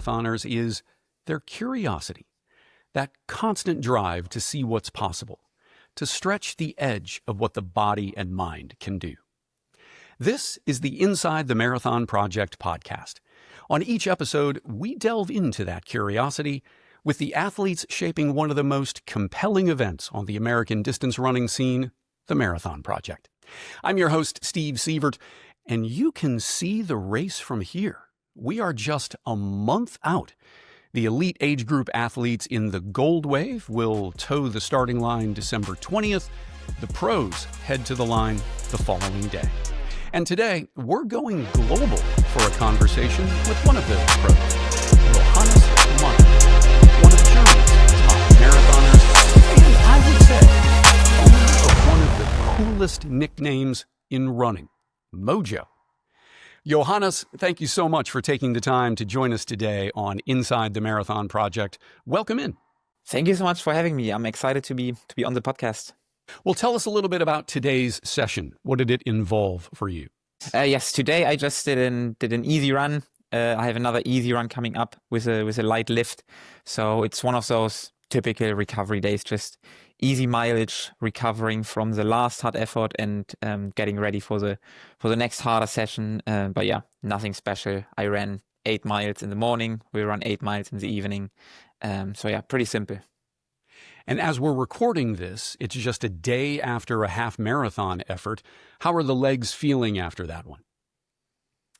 marathoners is their curiosity, that constant drive to see what's possible, to stretch the edge of what the body and mind can do. This is the Inside the Marathon Project podcast. On each episode, we delve into that curiosity with the athletes shaping one of the most compelling events on the American distance running scene, the Marathon Project. I'm your host, Steve Sievert, and you can see the race from here. We are just a month out. The elite age group athletes in the Gold Wave will toe the starting line December 20th. The pros head to the line the following day. And today, we're going global for a conversation with one of those pros, Johannes Motschmann, one of Germany's top marathoners, and I would say, owner of one of the coolest nicknames in running, Mojo. Johannes, thank you so much for taking the time to join us today on Inside the Marathon Project. Welcome in. Thank you so much for having me. I'm excited to be on the podcast. Well, tell us a little bit about today's session. What did it involve for you? Yes, today I just did an easy run. I have another easy run coming up with a light lift. So it's one of those typical recovery days, just easy mileage, recovering from the last hard effort and getting ready for the next harder session. But yeah, nothing special. I ran 8 miles in the morning. We run 8 miles in the evening. So yeah, pretty simple. And as we're recording this, it's just a day after a half marathon effort. How are the legs feeling after that one?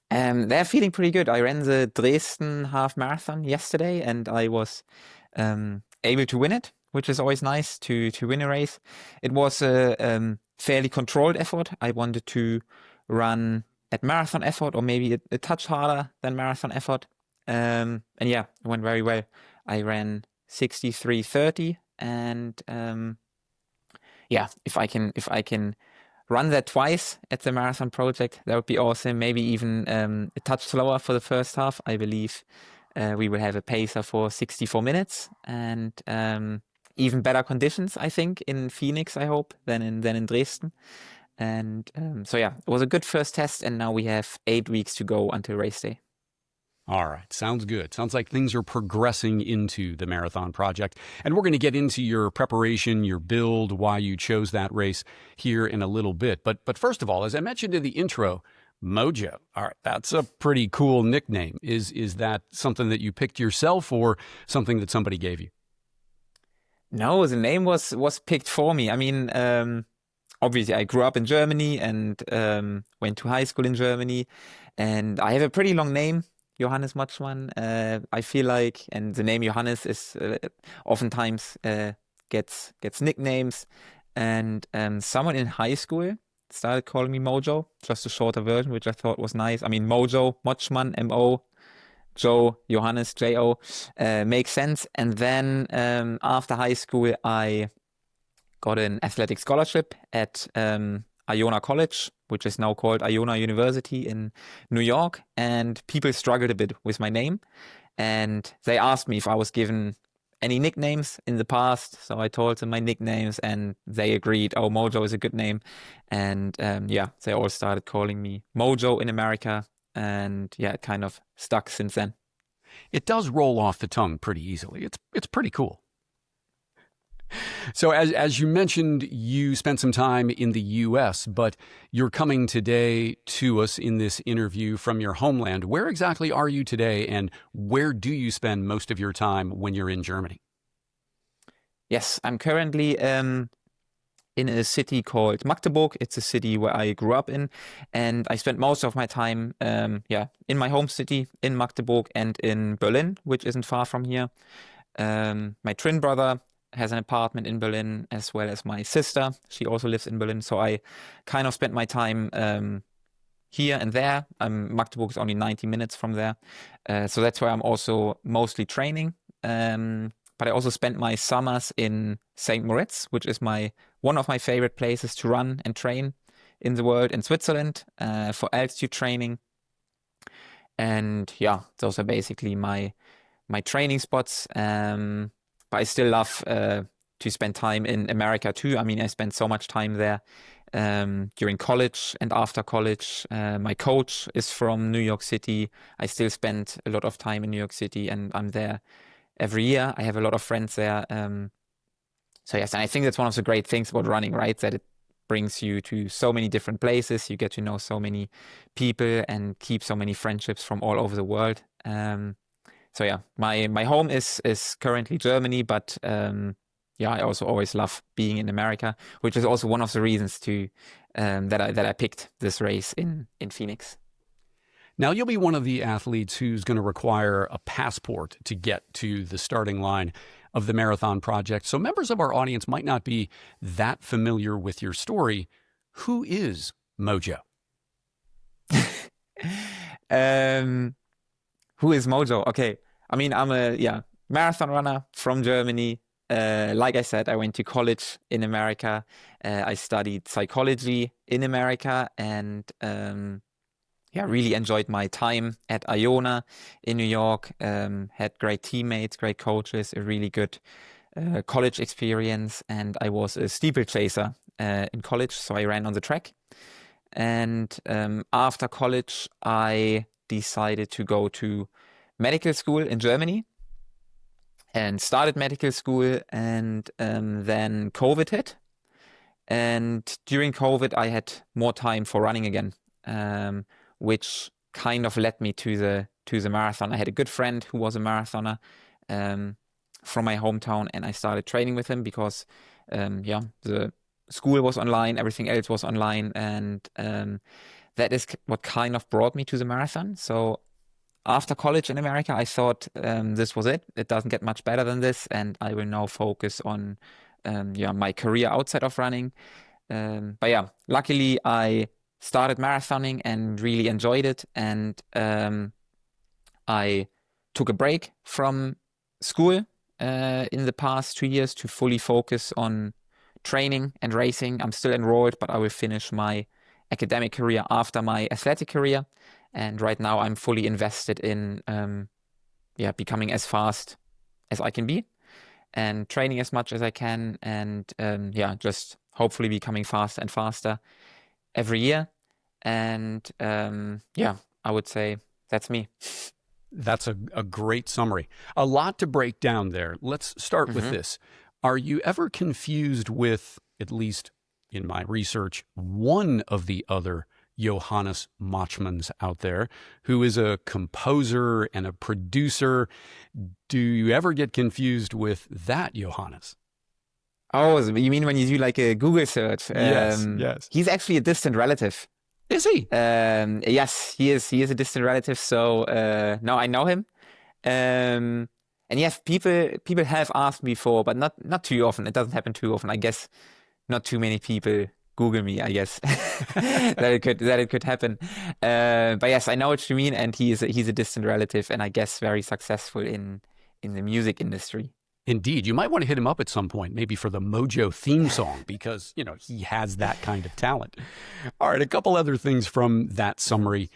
They're feeling pretty good. I ran the Dresden half marathon yesterday and I was able to win it, which is always nice to win a race. It was a fairly controlled effort. I wanted to run at marathon effort or maybe a touch harder than marathon effort. And yeah, it went very well. I ran 63:30 and yeah, if I can run that twice at the Marathon Project, that would be awesome. Maybe even a touch slower for the first half. I believe we will have a pacer for 64 minutes and even better conditions, I think, in Phoenix, I hope, than in Dresden. And so yeah, it was a good first test, and now we have 8 weeks to go until race day. All right. Sounds good. Sounds like things are progressing into the Marathon Project. And we're going to get into your preparation, your build, why you chose that race here in a little bit. But first of all, as I mentioned in the intro, Mojo. All right. That's a pretty cool nickname. Is that something that you picked yourself or something that somebody gave you? No, the name was picked for me. I mean, obviously I grew up in Germany and went to high school in Germany. And I have a pretty long name. Johannes Motschmann. I feel like, and the name Johannes is oftentimes gets nicknames, and someone in high school started calling me Mojo, just a shorter version, which I thought was nice. I mean, Mojo, Motschmann, M-O, Joe, Johannes, J-O, makes sense. And then after high school, I got an athletic scholarship at Iona College, which is now called Iona University in New York, and people struggled a bit with my name, and they asked me if I was given any nicknames in the past, so I told them my nicknames, and they agreed, oh, Mojo is a good name, and yeah, they all started calling me Mojo in America, and yeah, it kind of stuck since then. It does roll off the tongue pretty easily. It's pretty cool. So as you mentioned, you spent some time in the U.S., but you're coming today to us in this interview from your homeland. Where exactly are you today, and where do you spend most of your time when you're in Germany? Yes, I'm currently in a city called Magdeburg. It's a city where I grew up in, and I spent most of my time in my home city, in Magdeburg, and in Berlin, which isn't far from here. My twin brother has an apartment in Berlin, as well as my sister. She also lives in Berlin. So I kind of spent my time here and there. Magdeburg is only 90 minutes from there. So that's where I'm also mostly training. But I also spent my summers in St. Moritz, which is one of my favorite places to run and train in the world, in Switzerland, for altitude training. And yeah, those are basically my training spots. But I still love to spend time in America too. I mean, I spent so much time there during college and after college. My coach is from New York City. I still spend a lot of time in New York City, and I'm there every year. I have a lot of friends there. So yes, and I think that's one of the great things about running, right? That it brings you to so many different places. You get to know so many people and keep so many friendships from all over the world. So yeah, my home is currently Germany, but yeah, I also always love being in America, which is also one of the reasons to that I picked this race in Phoenix. Now, you'll be one of the athletes who's going to require a passport to get to the starting line of the marathon project. So members of our audience might not be that familiar with your story. Who is Mojo? Who is Mojo? Okay. I mean, I'm a marathon runner from Germany. Like I said, I went to college in America. I studied psychology in America, and really enjoyed my time at Iona in New York. Had great teammates, great coaches, a really good college experience, and I was a steeplechaser in college, so I ran on the track. And after college, I decided to go to medical school in Germany and started medical school, and then COVID hit. And during COVID, I had more time for running again, which kind of led me to the marathon. I had a good friend who was a marathoner from my hometown, and I started training with him because the school was online, everything else was online, and that is what kind of brought me to the marathon. So after college in America, I thought this was it. It doesn't get much better than this, and I will now focus on my career outside of running. But yeah, luckily I started marathoning and really enjoyed it, and I took a break from school in the past 2 years to fully focus on training and racing. I'm still enrolled, but I will finish my academic career after my athletic career. And right now I'm fully invested in becoming as fast as I can be and training as much as I can, and just hopefully becoming faster and faster every year. And I would say that's me. That's a great summary. A lot to break down there. Let's start with this. Are you ever confused with, at least in my research, one of the other Johannes Motschmanns out there, who is a composer and a producer? Do you ever get confused with that Johannes? Oh, you mean when you do like a Google search? Yes. He's actually a distant relative. Is he? Yes, he is. He is a distant relative. So now I know him. And yes, people have asked me before, but not too often. It doesn't happen too often. I guess not too many people Google me, I guess, that it could happen. But yes, I know what you mean, and he's a distant relative, and I guess very successful in the music industry. Indeed. You might want to hit him up at some point, maybe for the Mojo theme song, because, he has that kind of talent. All right, a couple other things from that summary.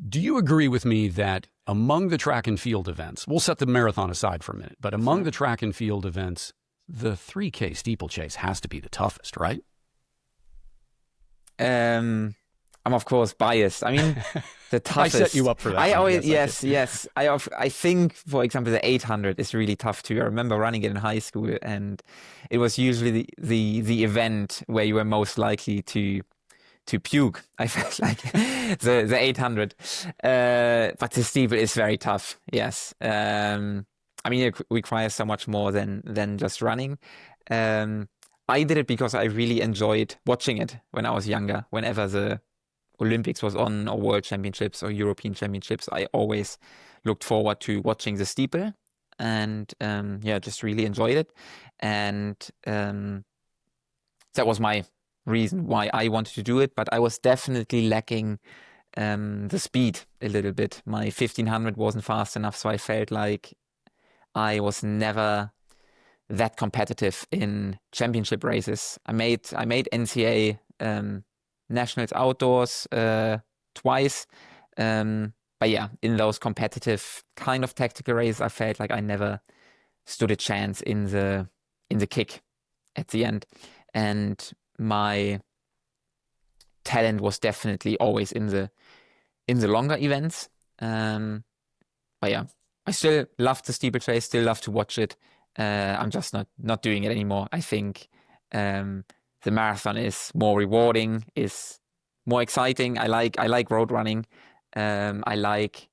Do you agree with me that among the track and field events, we'll set the marathon aside for a minute, but among the track and field events, the 3K steeplechase has to be the toughest, right? I'm of course biased. I mean, the toughest. I set you up for that. I always, yes. I think, for example, the 800 is really tough too. I remember running it in high school, and it was usually the event where you were most likely to puke. I felt like the 800, but the steeple is very tough. Yes. I mean, it requires so much more than just running. I did it because I really enjoyed watching it when I was younger. Whenever the Olympics was on, or World Championships or European Championships, I always looked forward to watching the steeple, and just really enjoyed it. And that was my reason why I wanted to do it. But I was definitely lacking the speed a little bit. My 1500 wasn't fast enough, so I felt like I was never that competitive in championship races. I made NCAA nationals outdoors twice, but yeah, in those competitive kind of tactical races, I felt like I never stood a chance in the kick at the end. And my talent was definitely always in the longer events. But yeah, I still love the steeplechase, still love to watch it. I'm just not doing it anymore. I think the marathon is more rewarding, is more exciting. I like road running. I like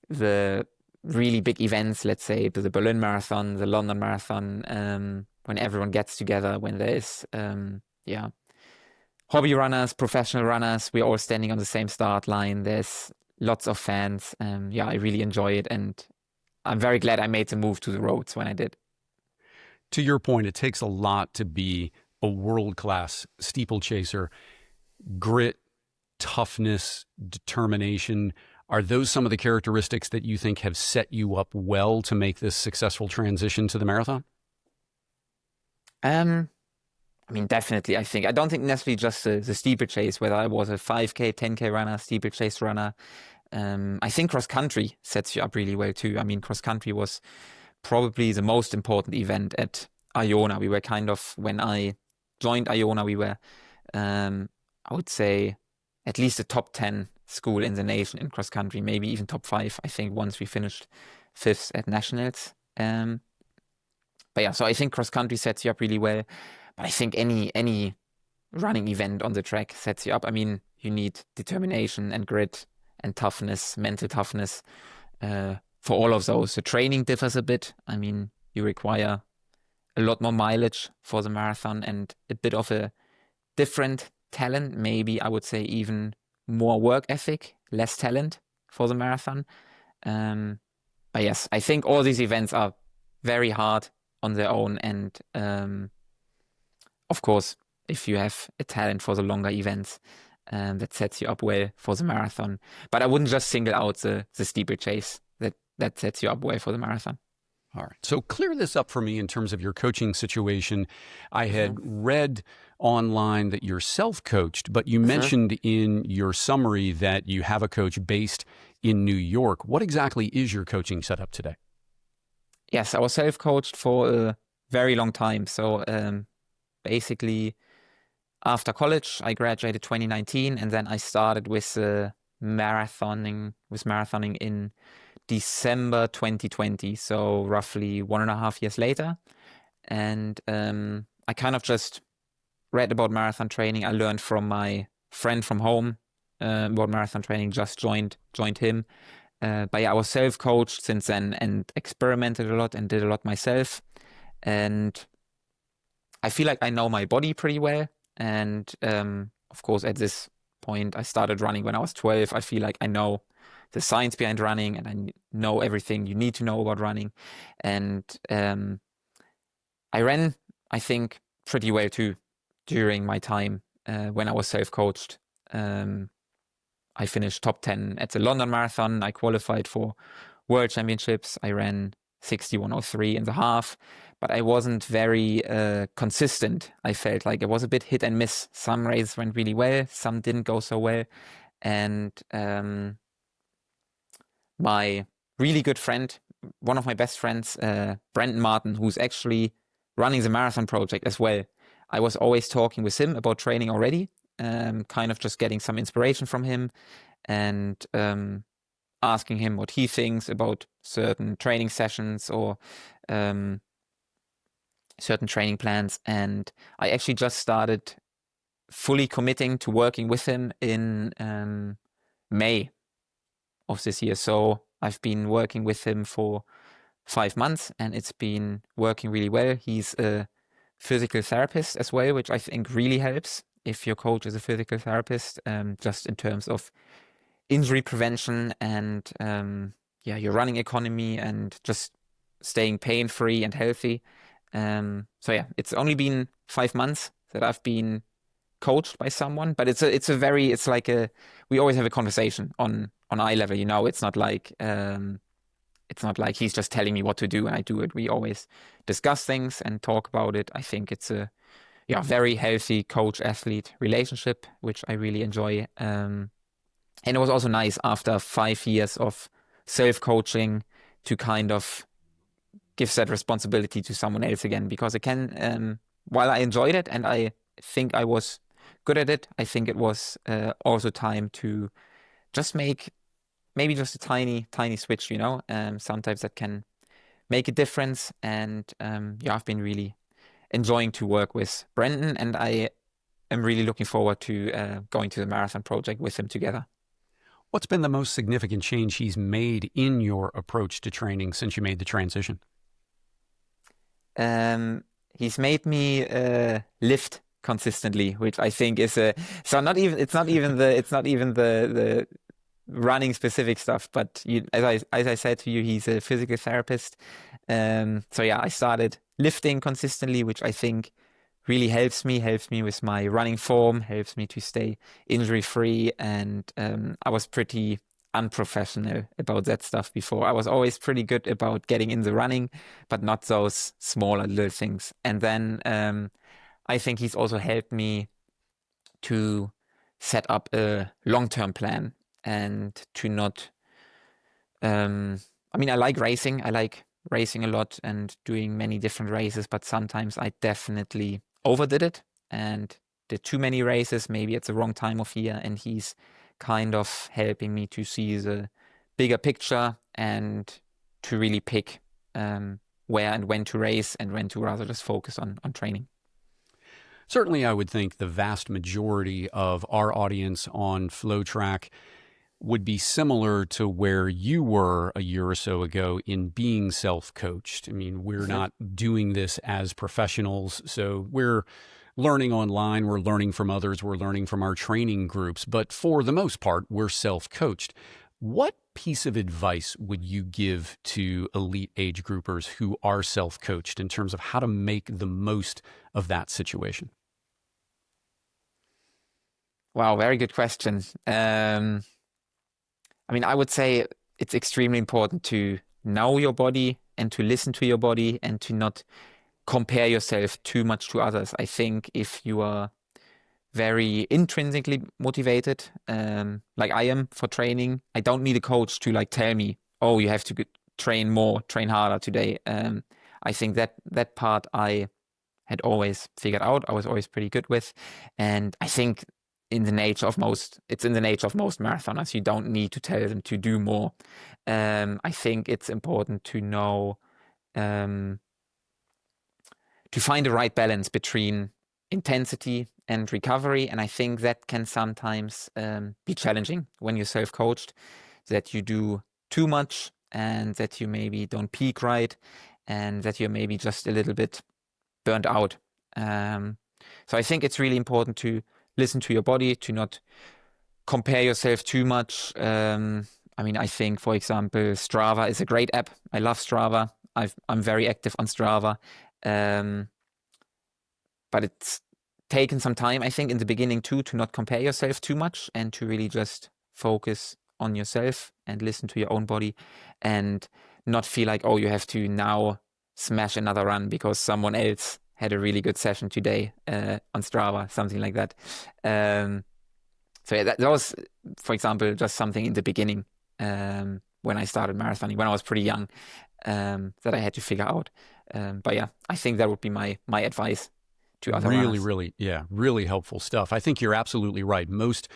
the really big events, let's say the Berlin Marathon, the London Marathon, when everyone gets together, when there is hobby runners, professional runners, we're all standing on the same start line. There's lots of fans. I really enjoy it, and I'm very glad I made the move to the roads when I did. To your point, it takes a lot to be a world-class steeplechaser. Grit, toughness, determination. Are those some of the characteristics that you think have set you up well to make this successful transition to the marathon? I mean, definitely, I think. I don't think necessarily just the steeplechase, whether I was a 5K, 10K runner, steeplechase runner. I think cross-country sets you up really well too. I mean, cross-country was probably the most important event at Iona. We were kind of, when I joined Iona, we were, I would say, at least a top 10 school in the nation in cross-country, maybe even top 5, I think, once we finished 5th at nationals. But yeah, so I think cross-country sets you up really well. But I think any running event on the track sets you up. I mean, you need determination and grit and toughness, mental toughness for all of those. The training differs a bit. I mean, you require a lot more mileage for the marathon and a bit of a different talent. Maybe I would say even more work ethic, less talent for the marathon. But yes, I think all these events are very hard on their own, and of course, if you have a talent for the longer events, that sets you up well for the marathon. But I wouldn't just single out the steeplechase. That sets you up well for the marathon. All right. So clear this up for me in terms of your coaching situation. I had read online that you're self-coached, but you mentioned in your summary that you have a coach based in New York. What exactly is your coaching setup today? Yes, I was self-coached for a very long time. So basically, after college, I graduated 2019, and then I started with marathoning in December 2020, so roughly 1.5 years later. And I kind of just read about marathon training. I learned from my friend from home about marathon training, just joined him. But yeah, I was self-coached since then and experimented a lot and did a lot myself. And I feel like I know my body pretty well. And of course, at this point, I started running when I was 12. I feel like I know the science behind running, and I know everything you need to know about running. And I ran, I think, pretty well too during my time when I was self-coached. I finished top 10 at the London Marathon. I qualified for World Championships. I ran 61:03 in the half, but I wasn't very consistent. I felt like it was a bit hit and miss. Some races went really well, some didn't go so well. And my really good friend, one of my best friends, Brandon Martin, who's actually running the marathon project as well. I was always talking with him about training already, kind of just getting some inspiration from him and asking him what he thinks about certain training sessions or certain training plans. And I actually just started fully committing to working with him in May of this year. So I've been working with him for 5 months, and it's been working really well. He's a physical therapist as well, which I think really helps if your coach is a physical therapist, just in terms of injury prevention and your running economy and just staying pain-free and healthy. So yeah, it's only been 5 months that I've been coached by someone, but it's like we always have a conversation on eye level, you know. It's not like he's just telling me what to do and I do it. We always discuss things and talk about it. I think it's a very healthy coach-athlete relationship, which I really enjoy. And it was also nice after 5 years of self-coaching to kind of give that responsibility to someone else again, because it can, while I enjoyed it and I think I was good at it. I think it was also time to just make maybe just a tiny switch, sometimes that can make a difference. And I've been really enjoying to work with Brendan, and I am really looking forward to going to the marathon project with him together. What's been the most significant change he's made in your approach to training since you made the transition? He's made me lift consistently, which I think is it's not even the running specific stuff, but as I said to you, he's a physical therapist. I started lifting consistently, which I think really helps me with my running form, helps me to stay injury free. And I was pretty unprofessional about that stuff before. I was always pretty good about getting in the running, but not those smaller little things. And then I think he's also helped me to set up a long-term plan and to not, I like racing. I like racing a lot and doing many different races, but sometimes I definitely overdid it and did too many races, maybe at the wrong time of year. And he's kind of helping me to see the bigger picture and to really pick where and when to race and when to rather just focus on training. Certainly, I would think the vast majority of our audience on FloTrack would be similar to where you were a year or so ago in being self-coached. I mean, we're not doing this as professionals, so we're learning online, we're learning from others, we're learning from our training groups, but for the most part, we're self-coached. What piece of advice would you give to elite age groupers who are self-coached in terms of how to make the most of that situation? Wow, very good question. I would say it's extremely important to know your body and to listen to your body and to not compare yourself too much to others. I think if you are very intrinsically motivated, like I am for training, I don't need a coach to tell me, oh, you have to train more, train harder today. I think that part I had always figured out. I was always pretty good with. And I think it's in the nature of most marathoners. You don't need to tell them to do more. I think it's important to know, to find the right balance between intensity and recovery. And I think that can sometimes be challenging when you're self-coached, that you do too much and that you maybe don't peak right and that you're maybe just a little bit burnt out. So I think it's really important to listen to your body, to not compare yourself too much. I think, for example, Strava is a great app. I love Strava. I'm very active on Strava. But it's taken some time, I think, in the beginning too, to not compare yourself too much and to really just focus on yourself and listen to your own body and not feel like, oh, you have to now smash another run because someone else had a really good session today on Strava, something like that. That was, for example, just something in the beginning when I started marathoning, when I was pretty young, that I had to figure out. I think that would be my advice to other runners. Really helpful stuff. I think you're absolutely right. Most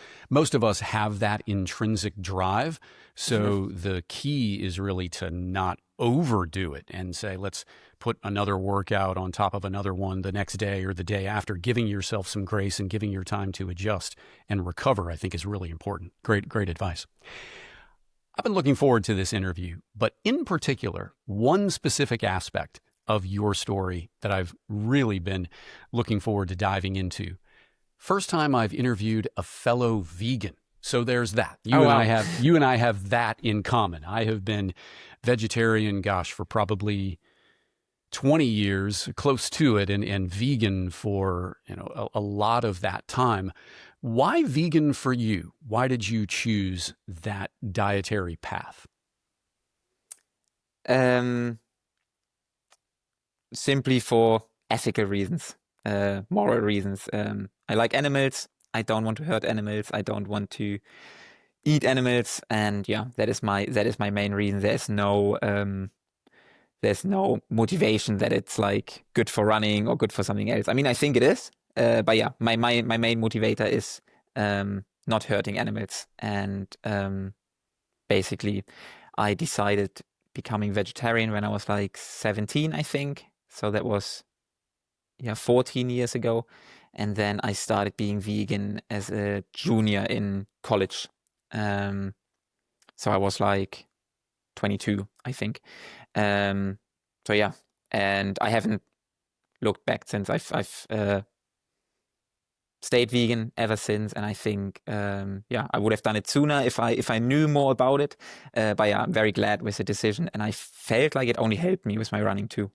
of us have that intrinsic drive. So the key is really to not overdo it and say, let's put another workout on top of another one the next day or the day after. Giving yourself some grace and giving your time to adjust and recover, I think, is really important. Great advice. I've been looking forward to this interview, but in particular, one specific aspect of your story that I've really been looking forward to diving into. First time I've interviewed a fellow vegan. So there's that. You and I have that in common. I have been vegetarian, for probably 20 years, close to it, and vegan for a lot of that time. Why vegan for you? Why did you choose that dietary path? Simply for ethical reasons, moral reasons. I like animals. I don't want to hurt animals. I don't want to eat animals, and that is my main reason. There's no motivation that it's like good for running or good for something else. I think it is. But yeah, my main motivator is not hurting animals. And basically, I decided becoming vegetarian when I was like 17, I think. So that was 14 years ago. And then I started being vegan as a junior in college. So I was like 22, I think. So yeah, and I haven't looked back since. I've stayed vegan ever since, and I think I would have done it sooner if I knew more about it. But yeah, I'm very glad with the decision, and I felt like it only helped me with my running too.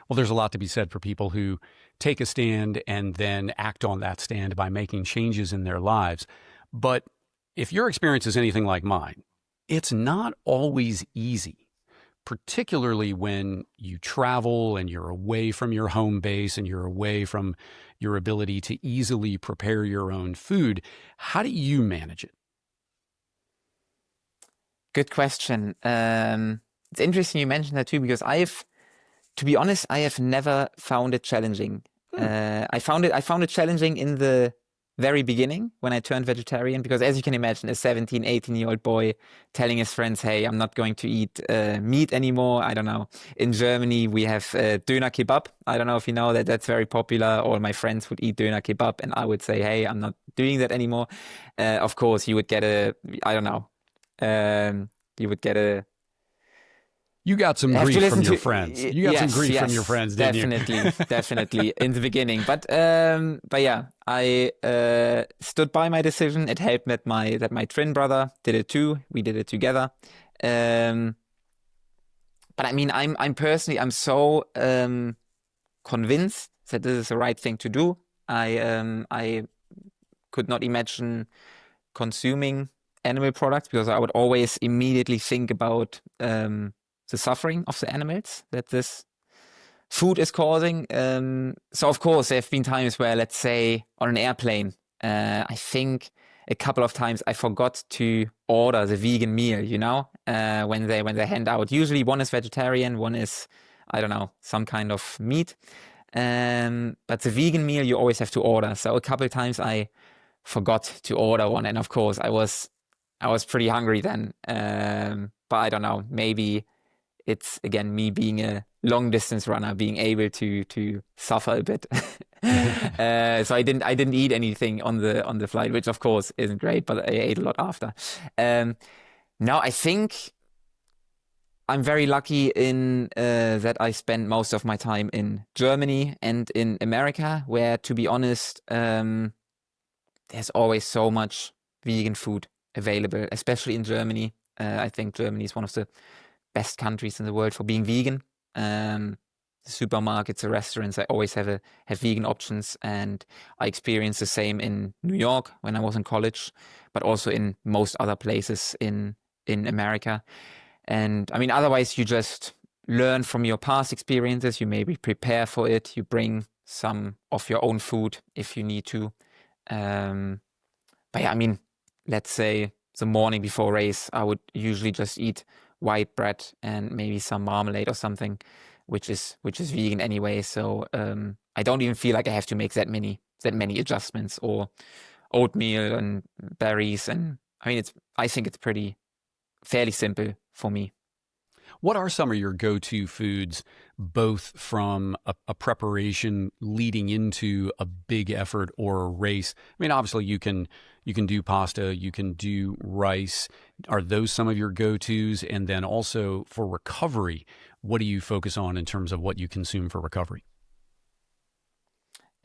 Well, there's a lot to be said for people who take a stand and then act on that stand by making changes in their lives. But if your experience is anything like mine, it's not always easy, particularly when you travel and you're away from your home base and you're away from your ability to easily prepare your own food. How do you manage it? Good question. It's interesting you mentioned that too, because to be honest, I have never found it challenging. I found it challenging in the very beginning when I turned vegetarian, because as you can imagine, a 17, 18-year-old boy telling his friends, hey, I'm not going to eat meat anymore. I don't know. In Germany, we have Döner Kebab. I don't know if you know that. That's very popular. All my friends would eat Döner Kebab, and I would say, hey, I'm not doing that anymore. Of course, you would get I don't know. You would get You got some grief from your friends. You got some grief from your friends, didn't you? Definitely in the beginning. But yeah, I stood by my decision. It helped that my twin brother did it too. We did it together. But I mean, I'm personally so convinced that this is the right thing to do. I could not imagine consuming animal products, because I would always immediately think about the suffering of the animals that this food is causing. So of course there have been times where, let's say on an airplane, I think a couple of times I forgot to order the vegan meal, when they hand out. Usually one is vegetarian, one is, I don't know, some kind of meat. But the vegan meal you always have to order. So a couple of times I forgot to order one, and of course I was pretty hungry then. But I don't know, maybe it's again me being a long distance runner, being able to suffer a bit. So I didn't eat anything on the flight, which of course isn't great, but I ate a lot after. Now I think I'm very lucky in that I spend most of my time in Germany and in America, where, to be honest, there's always so much vegan food available, especially in Germany. I think Germany is one of the best countries in the world for being vegan. The supermarkets, the restaurants, I always have vegan options, and I experienced the same in New York when I was in college, but also in most other places in America. And I mean, otherwise you just learn from your past experiences. You maybe prepare for it. You bring some of your own food if you need to. But yeah, I mean, let's say the morning before race, I would usually just eat white bread and maybe some marmalade or something, which is vegan anyway. So I don't even feel like I have to make that many adjustments, or oatmeal and berries. And I mean, I think it's fairly simple for me. What are some of your go-to foods, both from a preparation leading into a big effort or a race? I mean, obviously you can do pasta, you can do rice. Are those some of your go-tos? And then also for recovery, what do you focus on in terms of what you consume for recovery?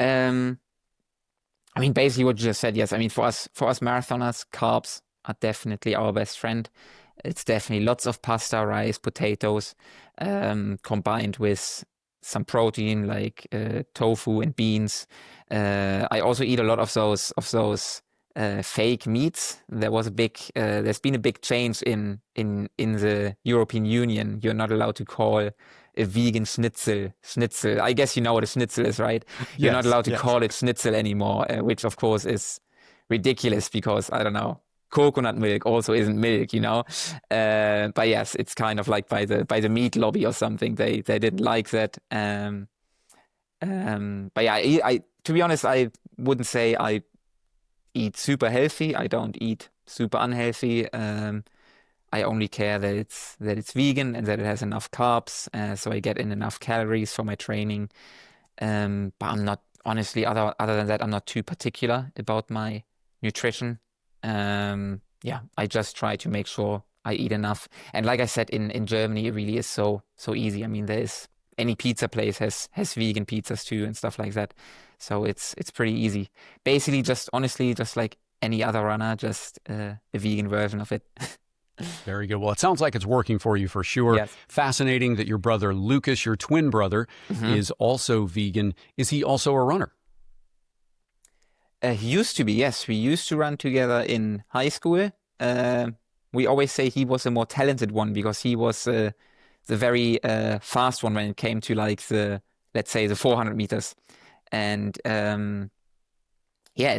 I mean, basically what you just said, yes. I mean, for us marathoners, carbs are definitely our best friend. It's definitely lots of pasta, rice, potatoes, combined with some protein like tofu and beans. I also eat a lot of those fake meats. There's been a big change in the European Union. You're not allowed to call a vegan schnitzel. I guess you know what a schnitzel is, right? You're not allowed to call it schnitzel anymore, which of course is ridiculous, because I don't know, coconut milk also isn't milk, but yes, it's kind of like by the meat lobby or something. They didn't like that. But yeah, to be honest, I wouldn't say I eat super healthy. I don't eat super unhealthy. I only care that it's vegan and that it has enough carbs, so I get in enough calories for my training. But I'm not, honestly, other than that, I'm not too particular about my nutrition. Yeah, I just try to make sure I eat enough. And like I said, in Germany, it really is so easy. I mean, any pizza place has vegan pizzas too and stuff like that. So it's pretty easy. Basically, honestly, just like any other runner, just a vegan version of it. Very good. Well, it sounds like it's working for you for sure. Yes. Fascinating that your brother Lucas, your twin brother, is also vegan. Is he also a runner? He used to be, yes. We used to run together in high school. We always say he was a more talented one because he was the very fast one when it came to like let's say the 400 meters. And at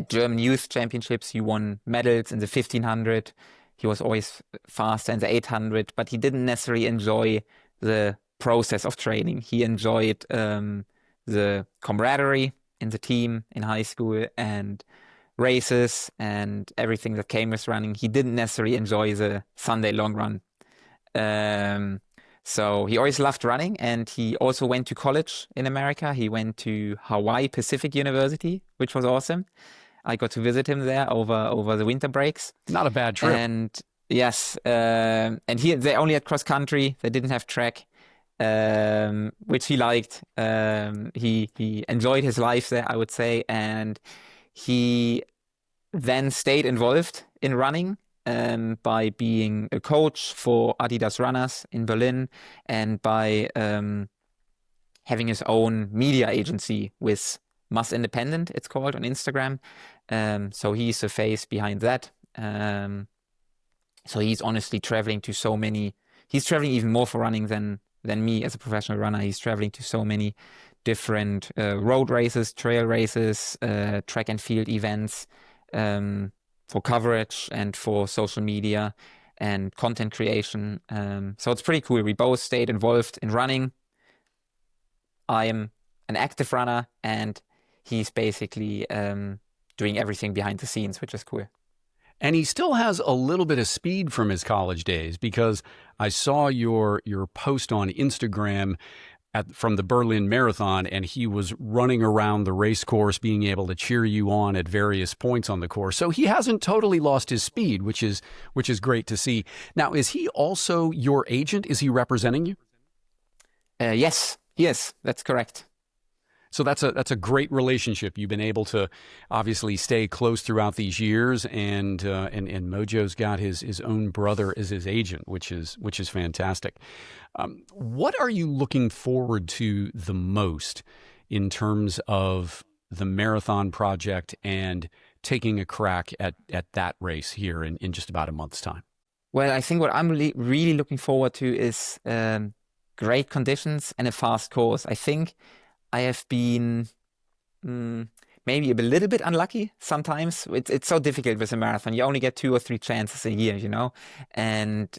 German Youth Championships, he won medals in the 1500. He was always faster in the 800, but he didn't necessarily enjoy the process of training. He enjoyed the camaraderie in the team in high school and races and everything that came with running. He didn't necessarily enjoy the Sunday long run. So he always loved running, and he also went to college in America. He went to Hawaii Pacific University, which was awesome. I got to visit him there over the winter breaks. Not a bad trip. And yes, and they only had cross country. They didn't have track, which he liked. He enjoyed his life there, I would say, and he then stayed involved in running by being a coach for Adidas runners in Berlin and by having his own media agency with Mass Independent, it's called, on Instagram. So he's the face behind that. So he's honestly traveling to so many. He's traveling even more for running than me as a professional runner. He's traveling to so many different road races, trail races, track and field events for coverage and for social media and content creation. So it's pretty cool. We both stayed involved in running. I am an active runner, and he's basically doing everything behind the scenes, which is cool. And he still has a little bit of speed from his college days, because I saw your post on Instagram from the Berlin Marathon, and he was running around the race course, being able to cheer you on at various points on the course. So he hasn't totally lost his speed, which is great to see. Now, is he also your agent? Is he representing you? Yes, that's correct. So that's a great relationship. You've been able to obviously stay close throughout these years, and Mojo's got his own brother as his agent, which is fantastic. What are you looking forward to the most in terms of the marathon project and taking a crack at that race here in just about a month's time? Well, I think what I'm really looking forward to is great conditions and a fast course. I think I have been maybe a little bit unlucky sometimes. It's so difficult with a marathon. You only get 2 or 3 chances a year, and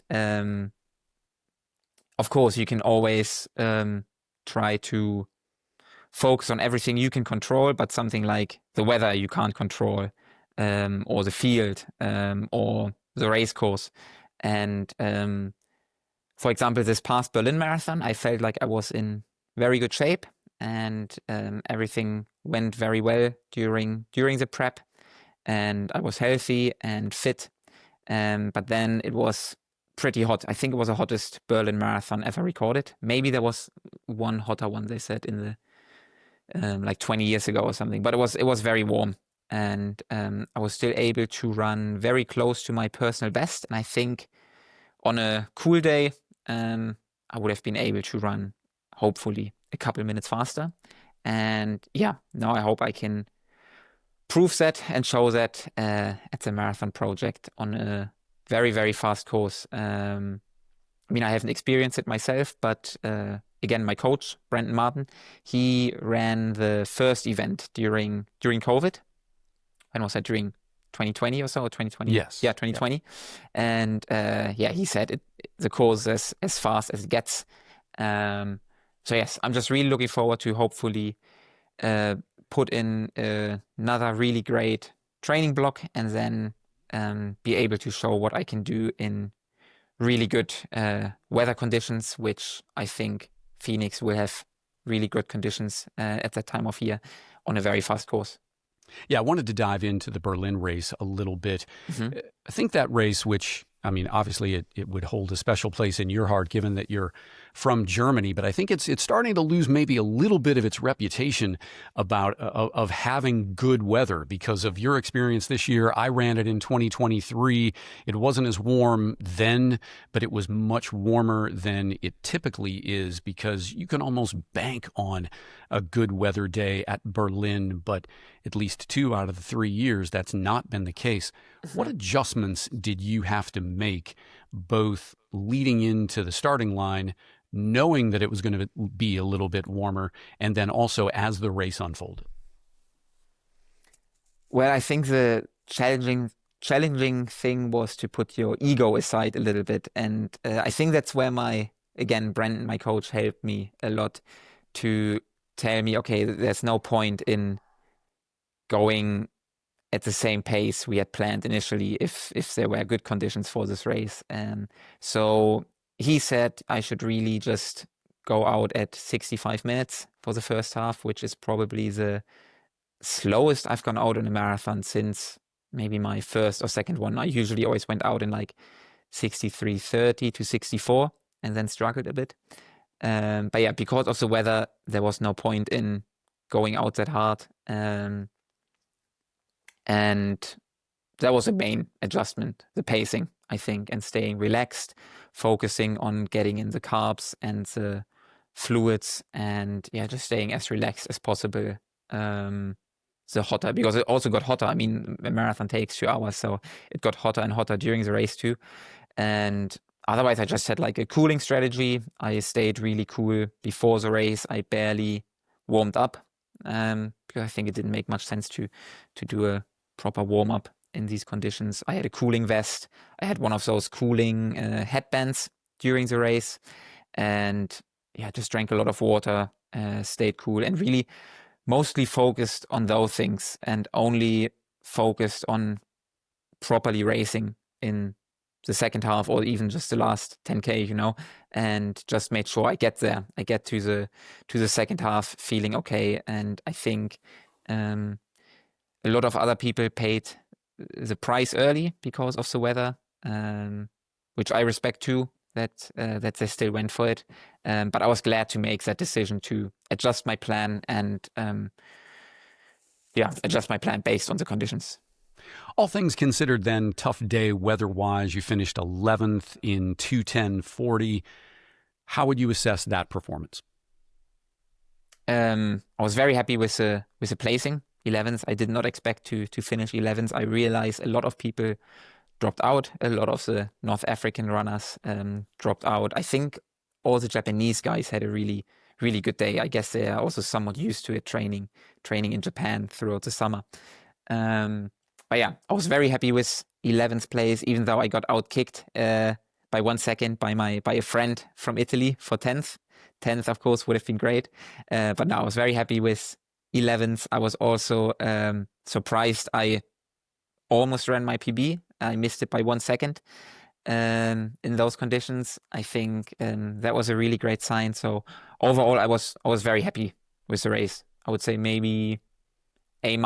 of course you can always try to focus on everything you can control, but something like the weather you can't control, or the field, or the race course. And for example, this past Berlin Marathon, I felt like I was in very good shape, and everything went very well during the prep, and I was healthy and fit. But then it was pretty hot. I think it was the hottest Berlin Marathon ever recorded. Maybe there was one hotter one, they said, in the like 20 years ago or something. But it was very warm, and I was still able to run very close to my personal best. And I think on a cool day, I would have been able to run, hopefully, a couple minutes faster. And now I hope I can prove that and show that at the marathon project on a very, very fast course. I mean, I haven't experienced it myself, but again, my coach, Brandon Martin, he ran the first event during COVID. When was that? During 2020 or so, or 2020? Yes. Yeah, 2020. Yeah. And he said the course is as fast as it gets. So yes, I'm just really looking forward to hopefully put in another really great training block, and then be able to show what I can do in really good weather conditions, which I think Phoenix will have really good conditions at that time of year on a very fast course. Yeah, I wanted to dive into the Berlin race a little bit. I think that race, which, I mean, obviously it would hold a special place in your heart given that you're from Germany, but I think it's starting to lose maybe a little bit of its reputation about of having good weather because of your experience this year. I ran it in 2023. It wasn't as warm then, but it was much warmer than it typically is because you can almost bank on a good weather day at Berlin, but at least 2 out of the 3 years, that's not been the case. What adjustments did you have to make both leading into the starting line, knowing that it was going to be a little bit warmer, and then also as the race unfolded? Well, I think the challenging thing was to put your ego aside a little bit. And I think that's where Brandon, my coach, helped me a lot to tell me, okay, there's no point in going at the same pace we had planned initially if there were good conditions for this race. So he said I should really just go out at 65 minutes for the first half, which is probably the slowest I've gone out in a marathon since maybe my first or second one. I usually always went out in like 63:30 to 64 and then struggled a bit. But yeah, because of the weather, there was no point in going out that hard. And that was a main adjustment, the pacing, I think, and staying relaxed, focusing on getting in the carbs and the fluids, and yeah, just staying as relaxed as possible. The hotter, because it also got hotter. I mean, a marathon takes 2 hours, so it got hotter and hotter during the race too. And otherwise, I just had like a cooling strategy. I stayed really cool before the race. I barely warmed up because I think it didn't make much sense to do a proper warm-up in these conditions. I had a cooling vest. I had one of those cooling headbands during the race, and yeah, just drank a lot of water, stayed cool, and really mostly focused on those things and only focused on properly racing in the second half or even just the last 10K, and just made sure I get there. I get to the second half feeling okay. And I think a lot of other people paid the price early because of the weather, which I respect too, that they still went for it. But I was glad to make that decision to adjust my plan and adjust my plan based on the conditions. All things considered then, tough day weather-wise. You finished 11th in 2:10:40. How would you assess that performance? I was very happy with the placing, 11th. I did not expect to finish 11th. I realized a lot of people dropped out. A lot of the North African runners dropped out. I think all the Japanese guys had a really, really good day. I guess they are also somewhat used to it, training in Japan throughout the summer. But yeah, I was very happy with 11th place, even though I got outkicked by 1 second by a friend from Italy for 10th. 10th, of course, would have been great. But no, I was very happy with 11th. I was also surprised I almost ran my PB. I missed it by 1 second in those conditions. I think that was a really great sign. So overall, I was very happy with the race. I would say maybe A-.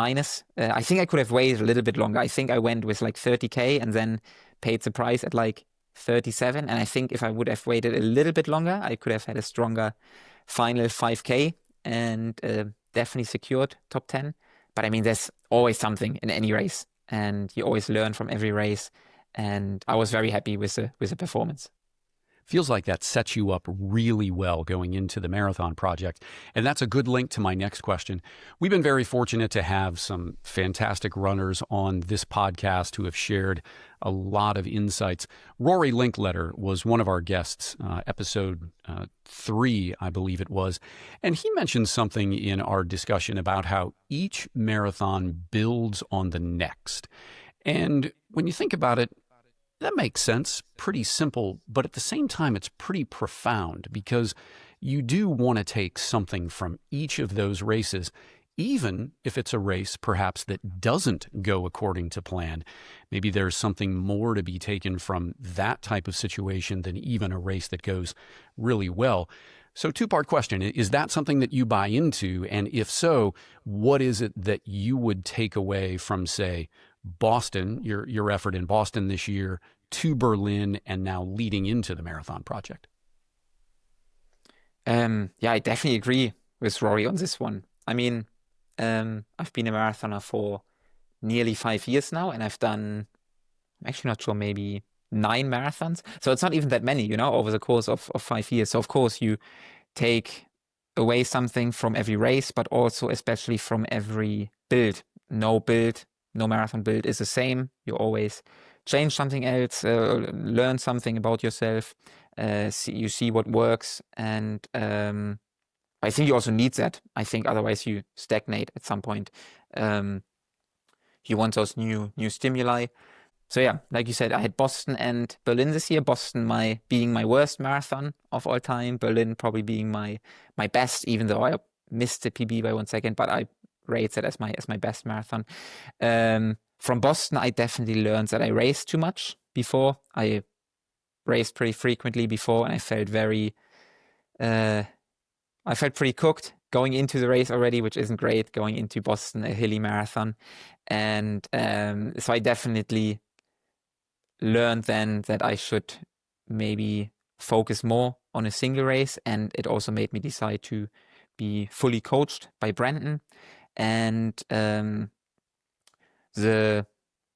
I think I could have waited a little bit longer. I think I went with like 30K and then paid the price at like 37. And I think if I would have waited a little bit longer, I could have had a stronger final 5K and definitely secured top 10. But I mean, there's always something in any race, and you always learn from every race. And I was very happy with the performance. Feels like that sets you up really well going into the marathon project. And that's a good link to my next question. We've been very fortunate to have some fantastic runners on this podcast who have shared a lot of insights. Rory Linkletter was one of our guests, episode 3, I believe it was. And he mentioned something in our discussion about how each marathon builds on the next. And when you think about it, that makes sense, pretty simple, but at the same time, it's pretty profound because you do want to take something from each of those races even if it's a race perhaps that doesn't go according to plan. Maybe there's something more to be taken from that type of situation than even a race that goes really well. So two-part question, is that something that you buy into? And if so, what is it that you would take away from, say, Boston, your effort in Boston this year, to Berlin, and now leading into the marathon project? Yeah, I definitely agree with Rory on this one. I mean, I've been a marathoner for nearly 5 years now, and I've done, I'm actually not sure, maybe 9 marathons. So it's not even that many, over the course of 5 years. So of course you take away something from every race, but also especially from every build. No marathon build is the same. You always change something else, learn something about yourself, you see what works. And I think you also need that. I think otherwise you stagnate at some point. You want those new stimuli. So yeah, like you said, I had Boston and Berlin this year. Boston being my worst marathon of all time. Berlin probably being my best, even though I missed the PB by 1 second, but I rate it as my best marathon. From Boston, I definitely learned that I raced too much before. I raced pretty frequently before, and I felt pretty cooked going into the race already, which isn't great, going into Boston, a hilly marathon. And so I definitely learned then that I should maybe focus more on a single race. And it also made me decide to be fully coached by Brandon. And the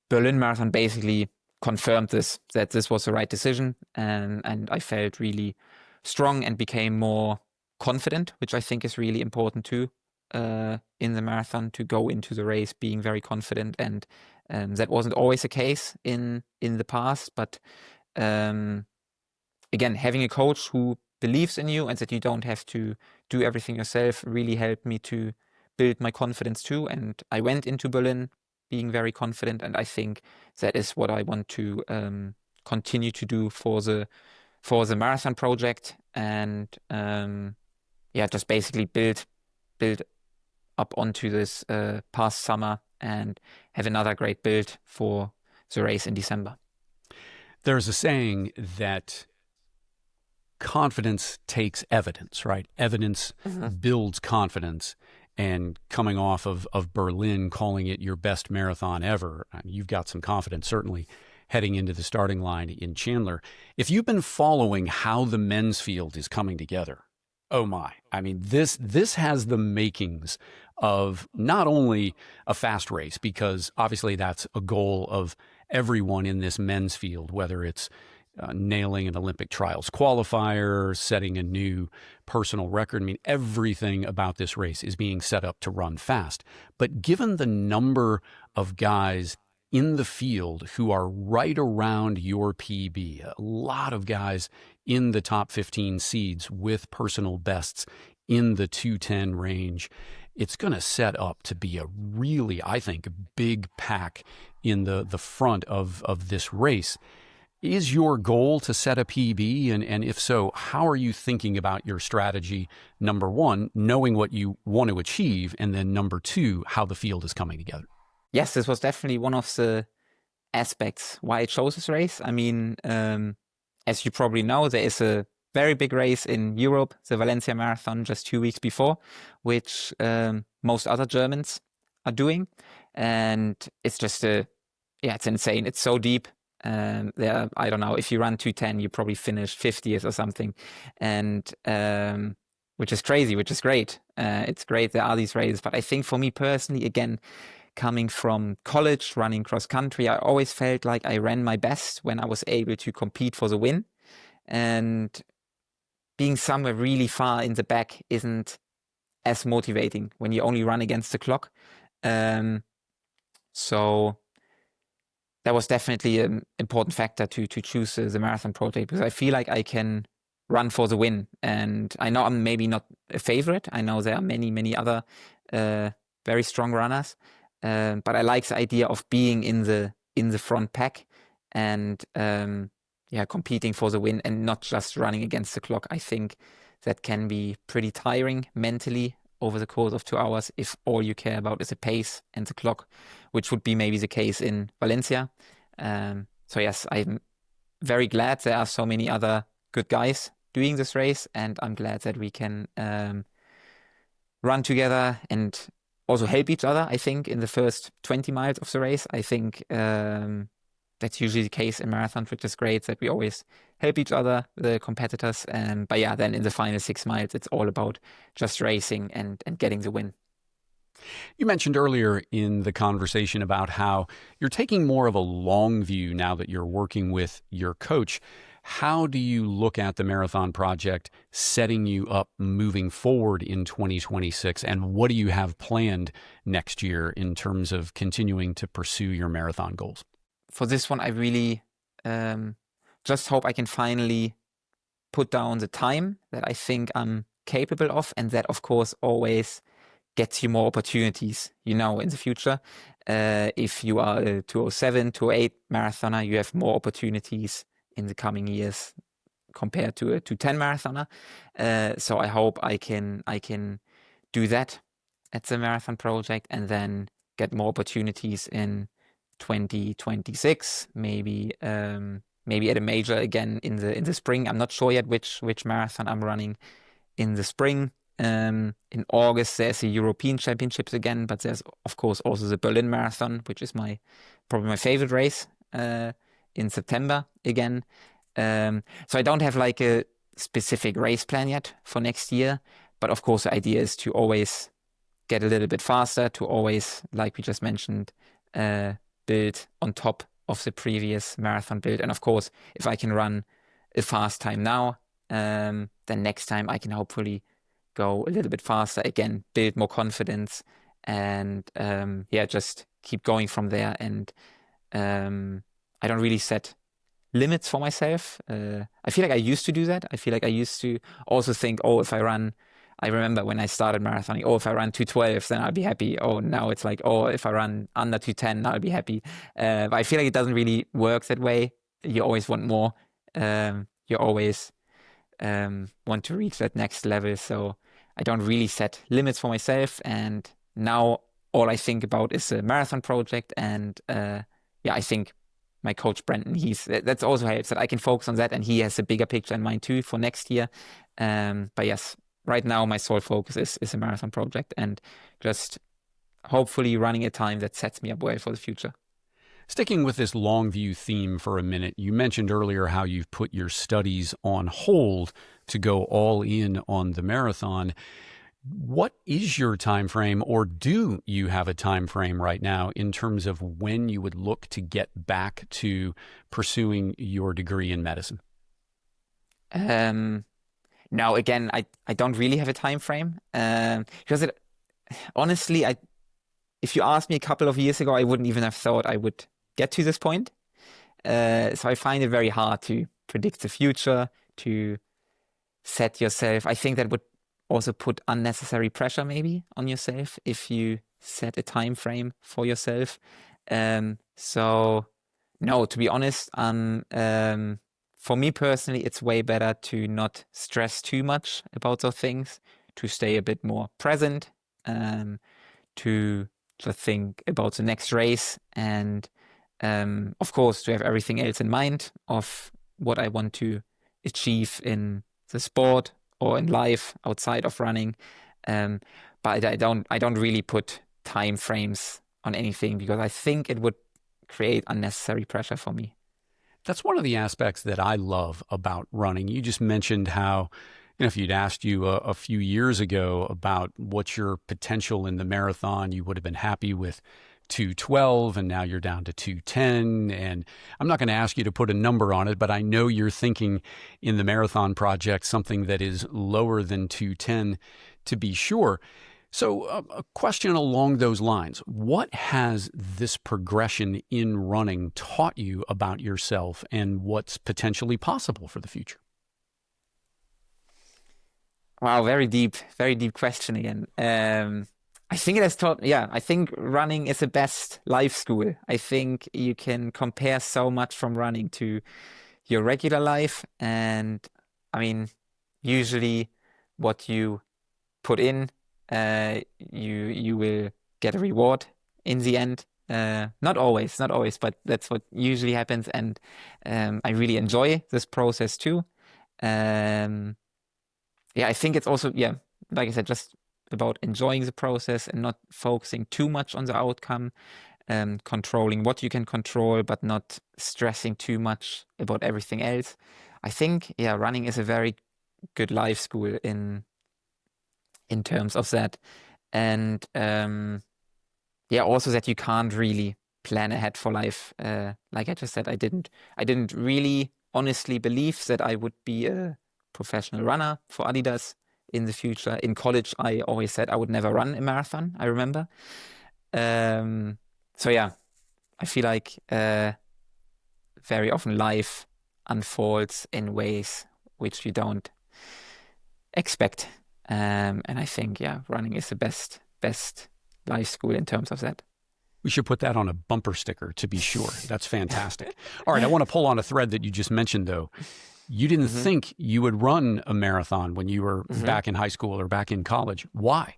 Berlin Marathon basically confirmed that this was the right decision. And I felt really strong and became more confident, which I think is really important too, in the marathon, to go into the race being very confident. And that wasn't always the case in the past. But again, having a coach who believes in you and that you don't have to do everything yourself really helped me to build my confidence too. And I went into Berlin being very confident, and I think that is what I want to continue to do for the marathon project. And just basically build up onto this past summer and have another great build for the race in December. There's a saying that confidence takes evidence, right? Evidence builds confidence. And coming off of Berlin, calling it your best marathon ever, you've got some confidence, certainly, heading into the starting line in Chandler. If you've been following how the men's field is coming together, oh my. I mean, this has the makings of not only a fast race, because obviously that's a goal of everyone in this men's field, whether it's nailing an Olympic trials qualifier, setting a new personal record. I mean, everything about this race is being set up to run fast. But given the number of guys in the field who are right around your PB, a lot of guys in the top 15 seeds with personal bests in the 2:10 range, it's going to set up to be a really, I think, big pack in the front of this race. Is your goal to set a PB? And if so, how are you thinking about your strategy? Number one, knowing what you want to achieve, and then number two, how the field is coming together. Yes, this was definitely one of the aspects why I chose this race. I mean, as you probably know, there is a very big race in Europe, the Valencia Marathon, just 2 weeks before, which most other Germans are doing. And it's just it's insane. It's so deep. There, I don't know, if you run 2:10, you probably finish 50th or something, and which is crazy, which is great. It's great there are these races, but I think for me personally, again, coming from college, running cross country, I always felt like I ran my best when I was able to compete for the win, and being somewhere really far in the back isn't as motivating when you only run against the clock. So that was definitely an important factor to choose the marathon project, because I feel like I can run for the win. And I know I'm maybe not a favorite. I know there are many, many other very strong runners. But I like the idea of being in the front pack and competing for the win and not just running against the clock. I think that can be pretty tiring mentally over the course of 2 hours if all you care about is the pace and the clock, which would be maybe the case in Valencia. So yes, I'm very glad there are so many other good guys doing this race, and I'm glad that we can run together and also help each other. I think in the first 20 miles of the race, I think that's usually the case in marathons, which is great, that we always help each other, the competitors. But yeah, then in the final 6 miles, it's all about just racing and getting the win. You mentioned earlier in the conversation about how you're taking more of a long view now that you're working with your coach. How do you look at the marathon project setting you up moving forward in 2026? And what do you have planned next year in terms of continuing to pursue your marathon goals? For this one, I really just hope I can finally put down the time that I think I'm capable of, and that, of course, always gets you more opportunities, in the future. If you are a 207, 208 marathoner, you have more opportunities in the coming years compared to a 210 marathoner. So I hope I can do that at the marathon project, and then get more opportunities in 2026, maybe at a major again in the spring. I'm not sure yet which marathon I'm running in the spring. In August there's the European Championships again, but there's of course also the Berlin Marathon, which is probably my favorite race, in September again. So I don't have like a specific race plan yet for next year, but of course the idea is to always get a little bit faster, to always, like we just mentioned, build on top of the previous marathon build. And of course, if I can run a fast time now, then next time I can hopefully go a little bit faster again, build more confidence, and just keep going from there. And I don't really set limits for myself. I feel like I used to do that. I feel like I used to also think, I remember when I started marathoning, if I run 2:12, then I'll be happy. Now it's like, if I run under 2:10, I'll be happy. But I feel like it doesn't really work that way. You always want more. You always want to reach that next level. So I don't really set limits for myself. And now all I think about is a marathon project. And I think my coach Brendan, that's also helps that I can focus on that, and he has a bigger picture in mind too for next year. But yes, right now my sole focus is a marathon project, and just hopefully running a time that sets me up well for the future. Sticking with this long view theme for a minute, you mentioned earlier how you've put your studies on hold to go all in on the marathon. What is your time frame, or do you have a time frame right now in terms of when you would look to get back to pursuing your degree in medicine? Now, again, I don't really have a time frame, because honestly, if you asked me a couple of years ago, I wouldn't even have thought I would get to this point. So I find it very hard to predict the future, to set yourself. I think that would also put unnecessary pressure maybe on yourself if you set a time frame for yourself. So no, to be honest, for me personally, it's way better to not stress too much about those things, to stay a bit more present, to just think about the next race, and of course to have everything else in mind of what I want to achieve in the sport or in life outside of running. But I don't really put time frames on anything, because I think it would create unnecessary pressure for me. That's one of the aspects that I love about running. You just mentioned how, if you'd asked you a few years ago about what's your potential in the marathon, you would have been happy with 2:12, and now you're down to 2:10. And I'm not going to ask you to put a number on it, but I know you're thinking in the marathon project something that is lower than 2:10 to be sure. So a question along those lines: what has this progression in running taught you about yourself, and what's potentially possible for the future? Wow, very deep question again. I think it has taught, I think running is the best life school. I think you can compare so much from running to your regular life. And I mean, usually what you put in you will get a reward in the end. Not always, but that's what usually happens. And I really enjoy this process too. I think it's also, like I said, just about enjoying the process and not focusing too much on the outcome, controlling what you can control, but not stressing too much about everything else. I think, running is a very good life school in terms of that. And also that you can't really plan ahead for life. Like I just said, I didn't really honestly believe that I would be a professional runner for Adidas in the future. In college, I always said I would never run a marathon, I remember. I feel like very often life unfolds in ways which you don't expect. And I think, running is the best life school in terms of that. We should put that on a bumper sticker to be sure. That's fantastic. All right, I want to pull on a thread that you just mentioned, though. You didn't think you would run a marathon when you were back in high school or back in college. Why?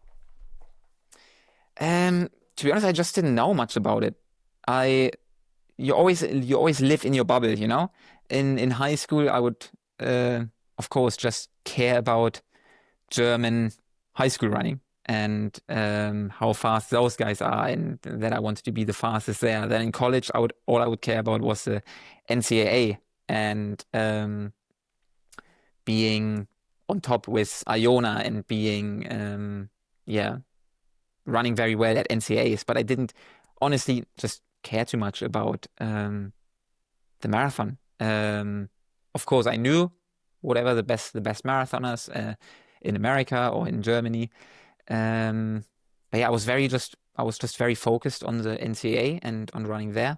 To be honest, I just didn't know much about it. You always live in your bubble, you know? In high school, I would, of course, just care about German high school running and how fast those guys are, and that I wanted to be the fastest there. Then in college, all I would care about was the NCAA and being on top with Iona and being running very well at NCAAs. But I didn't honestly just care too much about the marathon. Of course, I knew whatever the best marathoners in America or in Germany. I was just very focused on the NCAA and on running there.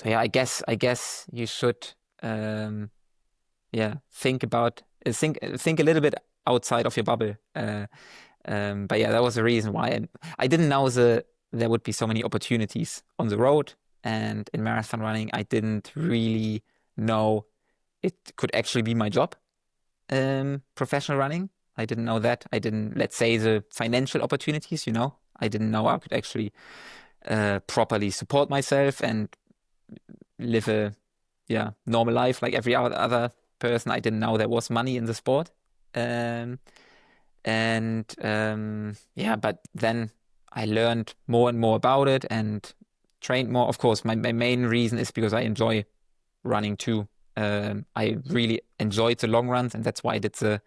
I guess you should think a little bit outside of your bubble. That was the reason why I didn't know there would be so many opportunities on the road and in marathon running. I didn't really know it could actually be my job. Professional running, I didn't know that. I didn't, let's say, the financial opportunities, I didn't know I could actually properly support myself and live a normal life like every other person. I didn't know there was money in the sport. But then I learned more and more about it and trained more. Of course, my main reason is because I enjoy running too. I really enjoyed the long runs, and that's why I did the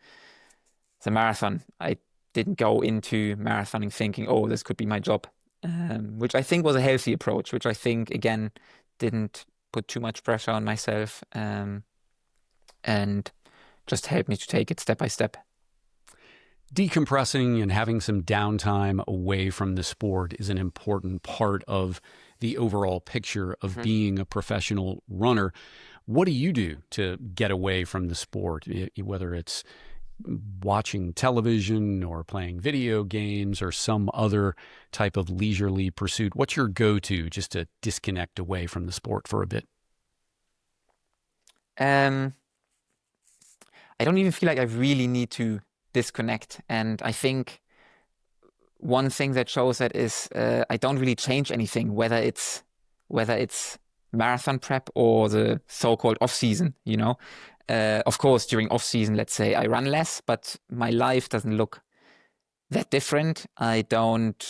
marathon. I didn't go into marathoning thinking, oh, this could be my job, which I think was a healthy approach, which I think, again, didn't put too much pressure on myself, and just helped me to take it step by step. Decompressing and having some downtime away from the sport is an important part of the overall picture of being a professional runner. What do you do to get away from the sport, whether it's watching television or playing video games or some other type of leisurely pursuit? What's your go-to just to disconnect away from the sport for a bit? I don't even feel like I really need to disconnect. And I think one thing that shows that is I don't really change anything, whether it's marathon prep or the so-called off-season, Of course, during off-season, let's say, I run less, but my life doesn't look that different. I don't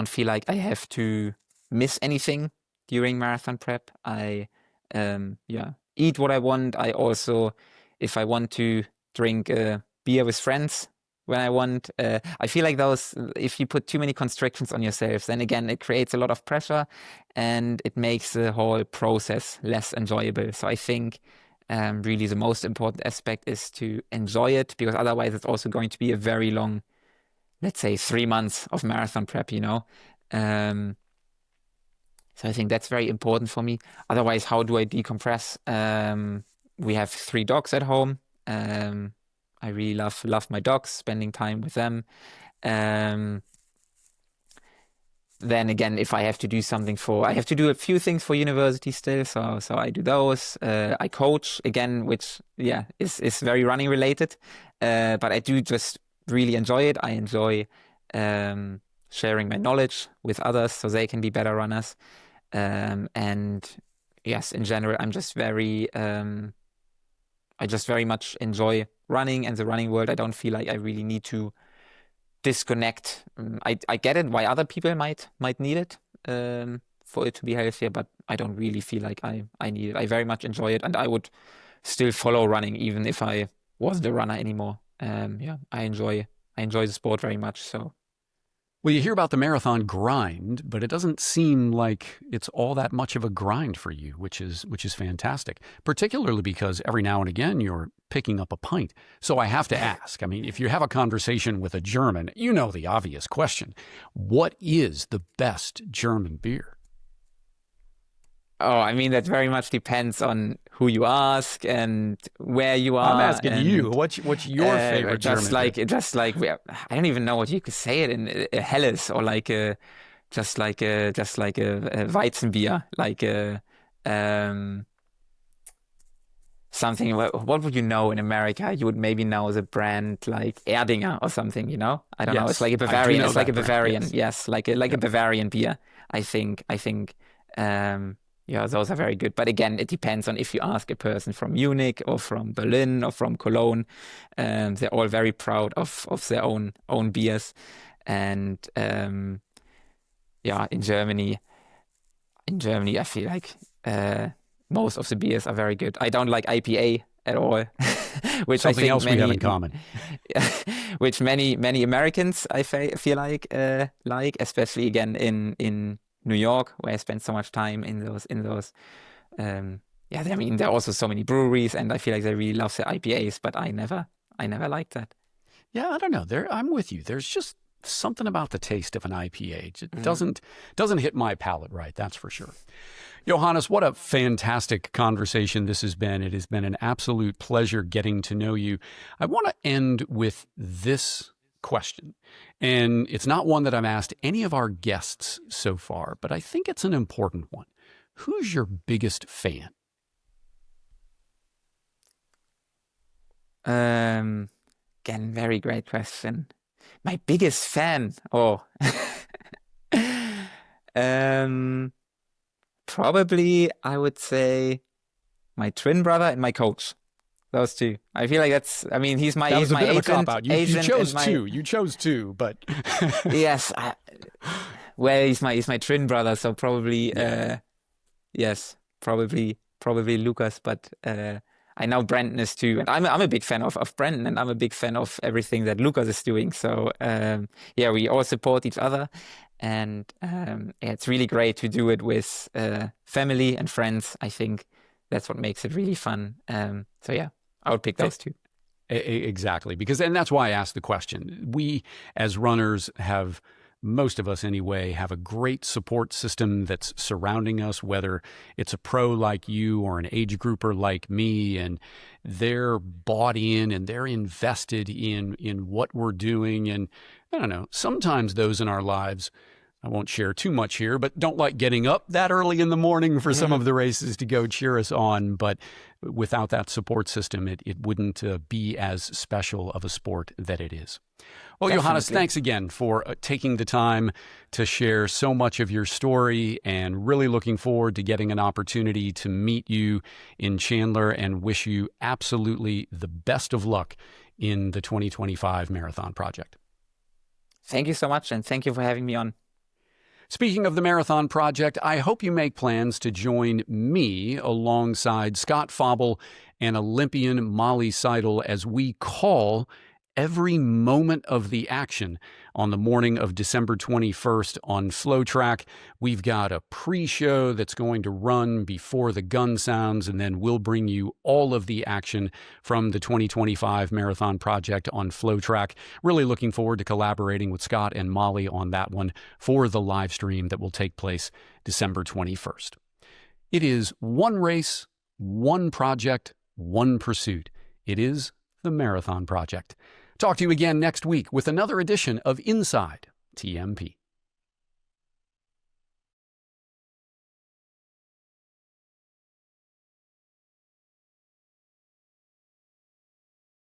feel like I have to miss anything during marathon prep. I eat what I want. I also, if I want to drink a beer with friends when I want, I feel like if you put too many constrictions on yourself, then again, it creates a lot of pressure and it makes the whole process less enjoyable. So I think really the most important aspect is to enjoy it, because otherwise it's also going to be a very long, let's say, 3 months of marathon prep, So I think that's very important for me. Otherwise, how do I decompress? We have 3 dogs at home. I really love my dogs, spending time with them. then again, if I have to do I have to do a few things for university still. So I do those. I coach again, which is very running related. But I do just really enjoy it. I enjoy sharing my knowledge with others so they can be better runners. And yes, in general, I just very much enjoy running and the running world. I don't feel like I really need to disconnect. I get it why other people might need it for it to be healthier, but I don't really feel like I need it. I very much enjoy it, and I would still follow running even if I wasn't a runner anymore. I enjoy the sport very much. So. Well, you hear about the marathon grind, but it doesn't seem like it's all that much of a grind for you, which is fantastic, particularly because every now and again you're picking up a pint. So I have to ask, I mean, if you have a conversation with a German, you know the obvious question. What is the best German beer? Oh, I mean, that very much depends on who you ask and where you are. I'm asking you, what's your favorite German beer? Just like I don't even know what you could say it in Helles or like a Weizenbier, like something. What would you know in America? You would maybe know the brand like Erdinger or something. You know, I don't know. It's like a Bavarian. It's like a Bavarian. Brand, yes, like a Bavarian beer. I think. Yeah, those are very good. But again, it depends on if you ask a person from Munich or from Berlin or from Cologne. They're all very proud of their own beers. And in Germany, I feel like most of the beers are very good. I don't like IPA at all, which something I think else we have in common. Which many Americans I feel like, especially again in New York, where I spent so much time in those. I mean, there are also so many breweries, and I feel like they really love their IPAs, but I never liked that. Yeah, I don't know. I'm with you. There's just something about the taste of an IPA. It doesn't hit my palate right, that's for sure. Johannes, what a fantastic conversation this has been. It has been an absolute pleasure getting to know you. I want to end with this question. And it's not one that I've asked any of our guests so far, but I think it's an important one. Who's your biggest fan? Again, very great question. My biggest fan? Oh. Probably I would say my twin brother and my coach. Those two. I feel like he's my that was a bit agent. Of a cop-out. You chose two. You chose two, but yes. He's my twin brother, so probably yes, probably Lucas. But I know Brendan is too, and I'm a big fan of Brendan, and I'm a big fan of everything that Lucas is doing. So we all support each other, and it's really great to do it with family and friends. I think that's what makes it really fun. I would pick those two. Exactly. And that's why I asked the question. We, as runners, most of us anyway, have a great support system that's surrounding us, whether it's a pro like you or an age grouper like me, and they're bought in and they're invested in what we're doing. And I don't know, sometimes those in our lives, I won't share too much here, but don't like getting up that early in the morning for some of the races to go cheer us on. But without that support system, it wouldn't be as special of a sport that it is. Well, definitely. Johannes, thanks again for taking the time to share so much of your story, and really looking forward to getting an opportunity to meet you in Chandler, and wish you absolutely the best of luck in the 2025 Marathon Project. Thank you so much, and thank you for having me on. Speaking of the Marathon Project, I hope you make plans to join me alongside Scott Fauble and Olympian Molly Seidel as we call every moment of the action on the morning of December 21st on FloTrack. We've got a pre-show that's going to run before the gun sounds, and then we'll bring you all of the action from the 2025 Marathon Project on FloTrack. Really looking forward to collaborating with Scott and Molly on that one for the live stream that will take place December 21st. It is one race, one project, one pursuit. It is the Marathon Project. Talk to you again next week with another edition of Inside TMP.